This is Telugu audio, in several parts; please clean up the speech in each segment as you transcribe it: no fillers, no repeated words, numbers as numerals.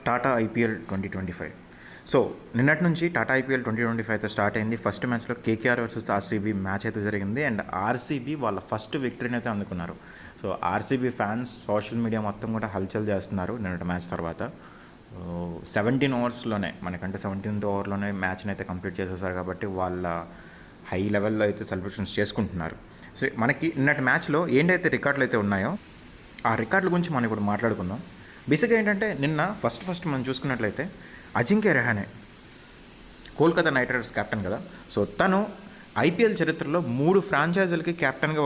టాటా ఐపీఎల్ 2025. సో నిన్నటి నుంచి టాటా ఐపీఎల్ 2025 అయితే స్టార్ట్ అయింది. ఫస్ట్ మ్యాచ్లో కేకేఆర్ వర్సెస్ ఆర్సీబీ మ్యాచ్ అయితే జరిగింది అండ్ ఆర్సీబీ వాళ్ళ ఫస్ట్ విక్టరీని అయితే అందుకున్నారు. So RCB fans social media మొత్తం కూడా హల్చల్ చేస్తున్నారు నిన్నటి మ్యాచ్ తర్వాత. 17 ఓవర్స్లోనే మనకంటే 17th ఓవర్లోనే మ్యాచ్ని అయితే కంప్లీట్ చేసేసారు కాబట్టి వాళ్ళ హై లెవెల్లో అయితే సెలబ్రేషన్స్ చేసుకుంటున్నారు. సో మనకి నిన్నటి మ్యాచ్లో ఏంటైతే రికార్డులు అయితే ఉన్నాయో ఆ రికార్డుల గురించి మనం ఇప్పుడు మాట్లాడుకుందాం. బేసిక్గా ఏంటంటే నిన్న ఫస్ట్ మనం చూసుకున్నట్లయితే Ajinkya Rahane Kolkata night riders captain కదా. సో తను ఐపీఎల్ చరిత్రలో 3 ఫ్రాంచైజీలకి కెప్టెన్గా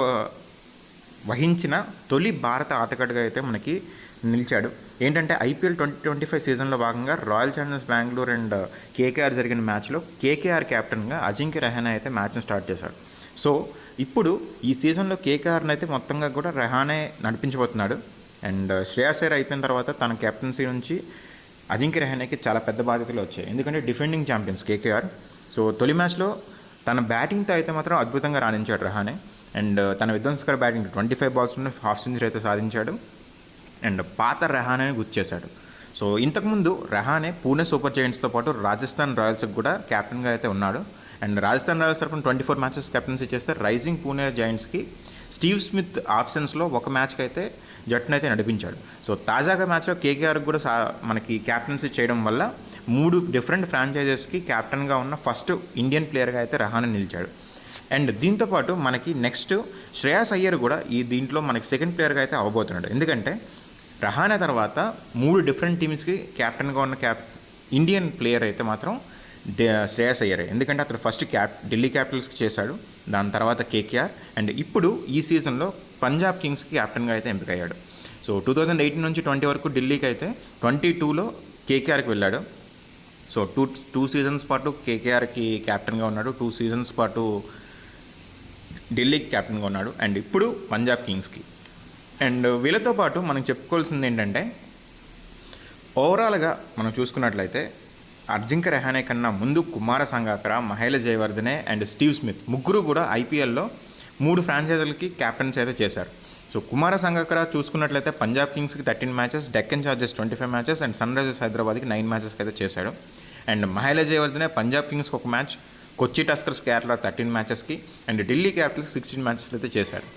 వహించిన తొలి భారత ఆటగాడిగా అయితే మనకి నిలిచాడు. ఏంటంటే ఐపీఎల్ 2025 సీజన్లో భాగంగా royal Challengers Bengaluru and KKR జరిగిన మ్యాచ్లో కేకేఆర్ కెప్టెన్గా అజింక్య రహానే అయితే మ్యాచ్ని స్టార్ట్ చేశాడు. సో ఇప్పుడు ఈ సీజన్లో కేకేఆర్ని అయితే మొత్తంగా కూడా రహానే నడిపించబోతున్నాడు. అండ్ శ్రేయస్ అయ్యర్ అయిపోయిన తర్వాత తన కెప్టెన్సీ నుంచి అజింక్య రహానేకి చాలా పెద్ద బాధ్యతలు వచ్చాయి. ఎందుకంటే డిఫెండింగ్ ఛాంపియన్స్ కేకేఆర్. సో తొలి మ్యాచ్లో తన బ్యాటింగ్తో అయితే మాత్రం అద్భుతంగా రాణించాడు రహానే. అండ్ తన విధ్వంసకర బ్యాటింగ్ 25 బాల్స్లోనే హాఫ్ సెంచరీ అయితే సాధించాడు అండ్ పాత రహానేని గుర్తు చేశాడు. సో ఇంతకుముందు రహానే పూణే సూపర్ జైంట్స్తో పాటు రాజస్థాన్ రాయల్స్కి కూడా కెప్టెన్గా అయితే ఉన్నాడు. అండ్ రాజస్థాన్ రాయల్స్ తరఫున 24 మ్యాచెస్ కెప్టెన్సీ చేస్తే రైజింగ్ పూణే జైంట్స్కి స్టీవ్ స్మిత్ ఆప్షన్స్లో ఒక మ్యాచ్కి అయితే జట్టునైతే నడిపించాడు. సో తాజాగా మ్యాచ్లో కేకేఆర్కి కూడా మనకి క్యాప్టెన్సీ చేయడం వల్ల 3 డిఫరెంట్ ఫ్రాంచైజెస్కి క్యాప్టెన్గా ఉన్న ఫస్ట్ ఇండియన్ ప్లేయర్గా అయితే రహానే నిలిచాడు. అండ్ దీంతోపాటు మనకి నెక్స్ట్ శ్రేయస్ అయ్యర్ కూడా ఈ దీంట్లో మనకి సెకండ్ ప్లేయర్గా అయితే అవ్వబోతున్నాడు. ఎందుకంటే రహానే తర్వాత 3 డిఫరెంట్ టీమ్స్కి క్యాప్టెన్గా ఉన్న ఇండియన్ ప్లేయర్ అయితే మాత్రం శ్రేయస్ అయ్యర్. ఎందుకంటే అతను ఫస్ట్ ఢిల్లీ క్యాపిటల్స్కి చేశాడు, దాని తర్వాత కేకేఆర్ అండ్ ఇప్పుడు ఈ సీజన్లో పంజాబ్ కింగ్స్కి క్యాప్టెన్గా అయితే ఎంపికయ్యాడు. సో 2018 నుంచి 20 వరకు ఢిల్లీకి అయితే 22లో కేకేఆర్కి వెళ్ళాడు. సో టూ సీజన్స్ పాటు కేకేఆర్కి క్యాప్టెన్గా ఉన్నాడు, 2 సీజన్స్ పాటు ఢిల్లీకి క్యాప్టెన్గా ఉన్నాడు అండ్ ఇప్పుడు పంజాబ్ కింగ్స్కి. అండ్ వీళ్ళతో పాటు మనం చెప్పుకోవాల్సింది ఏంటంటే ఓవరాల్గా మనం చూసుకున్నట్లయితే అజింక్య రహానే కన్నా ముందు Kumara Sangakkara, Mahela Jayawardene and Steve Smith ముగ్గురు కూడా ఐపీఎల్లో 3 ఫ్రాంచైజీలకి క్యాప్టెన్స్ అయితే చేశారు. సో కుమార సంగక్కర చూసుకున్నట్లయితే పంజాబ్ కింగ్స్కి 13 matches, Deccan Chargers 25 matches and Sunrisers హైదరాబాద్కి 9 మ్యాచెస్కి అయితే చేశాడు. అండ్ మహేల జయవర్ధనే పంజాబ్ కింగ్స్కి 1 మ్యాచ్, కొచ్చి టస్కర్స్ కేరళ 13 మ్యాచెస్కి అండ్ ఢిల్లీ క్యాపిటల్స్ 16 మ్యాచెస్ అయితే చేశాడు.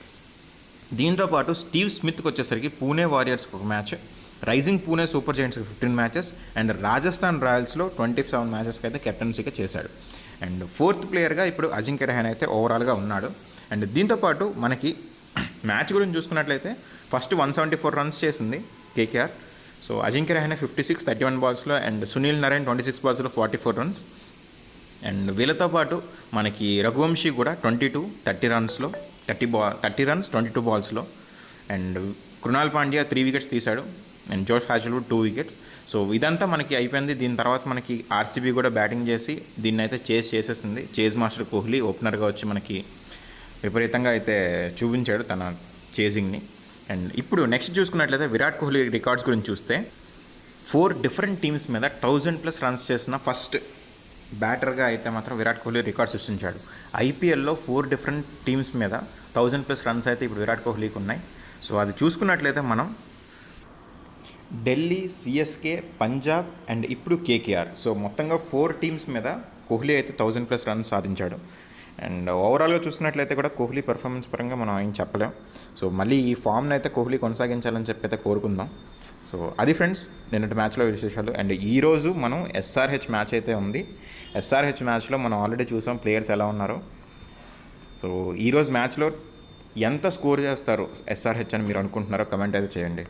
దీంతోపాటు స్టీవ్ స్మిత్కి వచ్చేసరికి పూణే వారియర్స్కి 1 మ్యాచ్, రైజింగ్ పూణే సూపర్ జైంట్స్కి 15 మ్యాచెస్ అండ్ రాజస్థాన్ రాయల్స్లో 27 మ్యాచెస్కి అయితే కెప్టెన్సీగా చేశాడు. అండ్ 4th ప్లేయర్గా ఇప్పుడు అజింక్య రహానే అయితే ఓవరాల్గా ఉన్నాడు. అండ్ దీంతోపాటు మనకి మ్యాచ్ గురించి చూసుకున్నట్లయితే ఫస్ట్ 174 రన్స్ చేసింది కేకేఆర్. సో అజింక్య రహానే 56 31 బాల్స్లో అండ్ సునీల్ నరైన్ 26 బాల్స్లో 44 రన్స్. అండ్ వీళ్ళతో పాటు మనకి రఘువంశీ కూడా 22 30 రన్స్లో 30 రన్స్ 22 బాల్స్లో. అండ్ కృణాల్ పాండ్యా 3 వికెట్స్ తీశాడు and Josh Hazlewood 2 wickets. So ఇదంతా మనకి అయిపోయింది. దీని తర్వాత మనకి ఆర్సీబీ కూడా బ్యాటింగ్ చేసి దీన్ని అయితే చేసేసింది. చేజ్ మాస్టర్ కోహ్లీ ఓపెనర్గా వచ్చి మనకి విపరీతంగా అయితే చూపించాడు తన చేజింగ్ని. అండ్ ఇప్పుడు నెక్స్ట్ చూసుకున్నట్లయితే విరాట్ కోహ్లీ రికార్డ్స్ గురించి చూస్తే 4 డిఫరెంట్ టీమ్స్ మీద 1000+ రన్స్ చేసిన ఫస్ట్ బ్యాటర్గా అయితే మాత్రం విరాట్ కోహ్లీ రికార్డ్ సృష్టించాడు. ఐపీఎల్లో 4 డిఫరెంట్ టీమ్స్ మీద 1000+ రన్స్ అయితే ఇప్పుడు విరాట్ కోహ్లీకి ఉన్నాయి. సో అది చూసుకున్నట్లయితే మనం ఢిల్లీ, సిఎస్కే, పంజాబ్ అండ్ ఇప్పుడు కేకేఆర్, సో మొత్తంగా 4 టీమ్స్ మీద కోహ్లీ అయితే 1000+ రన్స్ సాధించాడు. అండ్ ఓవరాల్గా చూసుకున్నట్లయితే కూడా కోహ్లీ పెర్ఫార్మెన్స్ పరంగా మనం ఏం చెప్పలేం. సో మళ్ళీ ఈ ఫామ్ని అయితే కోహ్లీ కొనసాగించాలని చెప్పి అయితే కోరుకుందాం. సో అది ఫ్రెండ్స్ నిన్నటి మ్యాచ్లో విశేషాలు. అండ్ ఈరోజు మనం ఎస్ఆర్హెచ్ మ్యాచ్ అయితే ఉంది. ఎస్ఆర్హెచ్ మ్యాచ్లో మనం ఆల్రెడీ చూసాం ప్లేయర్స్ ఎలా ఉన్నారో. సో ఈరోజు మ్యాచ్లో ఎంత స్కోర్ చేస్తారు ఎస్ఆర్హెచ్ అని మీరు అనుకుంటున్నారో కమెంట్ అయితే చేయండి.